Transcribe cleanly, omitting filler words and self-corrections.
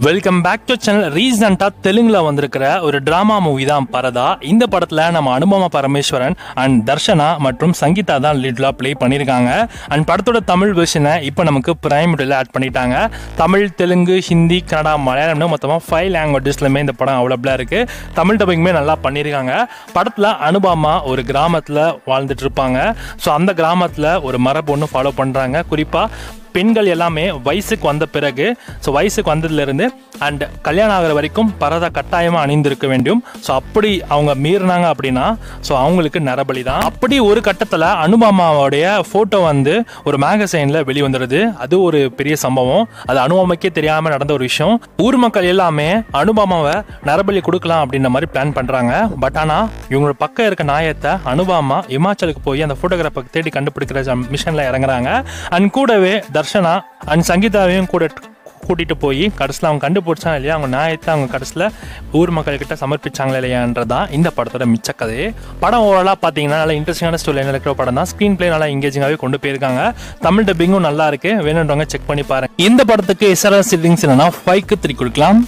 Welcome back to channel. ரீசெண்டா தெலுங்குல வந்திருக்கிற ஒரு டிராமா மூவி தான் பரதா. இந்த படத்துல நம்ம அனுபமா பரமேஸ்வரன் அண்ட் தர்ஷனா மற்றும் சங்கீதா தான் லீட்லா பிளே பண்ணியிருக்காங்க. அண்ட் படத்தோட தமிழ் வெர்ஷனை இப்போ நமக்கு பிரைம் வீடியோல ஆட் பண்ணிட்டாங்க. தமிழ், தெலுங்கு, ஹிந்தி, கன்னடா, மலையாளம்னு மொத்தமாக 5 லாங்குவேஜஸ்லுமே இந்த படம் அவைலபிளா இருக்கு. தமிழ் டப்பிங்குமே நல்லா பண்ணியிருக்காங்க. படத்துல அனுபமா ஒரு கிராமத்துல வாழ்ந்துட்டு இருப்பாங்க. ஸோ அந்த கிராமத்துல ஒரு மரபு ஒன்று ஃபாலோ பண்றாங்க. குறிப்பா பெண்கள் எல்லாமே வயசுக்கு வந்த பிறகு, ஸோ வயசுக்கு வந்ததுலேருந்து அண்ட் கல்யாணம் ஆகிற வரைக்கும் பரதா கட்டாயமாக அணிந்திருக்க வேண்டும். ஸோ அப்படி அவங்க மீறினாங்க அப்படின்னா ஸோ அவங்களுக்கு நரபலி தான். அப்படி ஒரு கட்டத்தில் அனுபமாவோடைய ஃபோட்டோ வந்து ஒரு மேகசைனில் வெளிவந்துடுது. அது ஒரு பெரிய சம்பவம். அது அனுபமாக்கே தெரியாமல் நடந்த ஒரு விஷயம். ஊர் மக்கள் எல்லாமே அனுபமாவை நரபலி கொடுக்கலாம் அப்படின்ற மாதிரி பிளான் பண்ணுறாங்க. பட் ஆனால் இவங்களோட பக்கம் இருக்க நாயத்தை அனுபமா இமாச்சலுக்கு போய் அந்த ஃபோட்டோகிராஃபை தேடி கண்டுபிடிக்கிற மிஷனில் இறங்குறாங்க. அண்ட் கூடவே தர்ஷனா அண்ட் சங்கீதாவையும் கூட கூட்டிட்டு போய் கடைசியில் அவங்க கண்டுபிடிச்சாங்க இல்லையா, அவங்க நியாயத்தை அவங்க கடைசியில் ஊர் மக்கள்கிட்ட சமர்ப்பிச்சாங்களா இல்லையான்றதான் இந்த படத்தோட மிச்ச கதையே. படம் ஓவராலாக பார்த்தீங்கன்னா நல்லா இன்ட்ரெஸ்டிங்கான ஸ்டோரி இருக்கிற படம் தான். ஸ்க்ரீன் பிளே நல்லா எங்கேஜிங்காகவே கொண்டு போயிருக்காங்க. தமிழ் டப்பிங்கும் நல்லா இருக்கு. வேணுன்றவங்க செக் பண்ணி பாருங்க. இந்த படத்துக்கு SRR சிட்டிங்ஸ் என்னன்னா 5க்கு 3 கொடுக்கலாம்.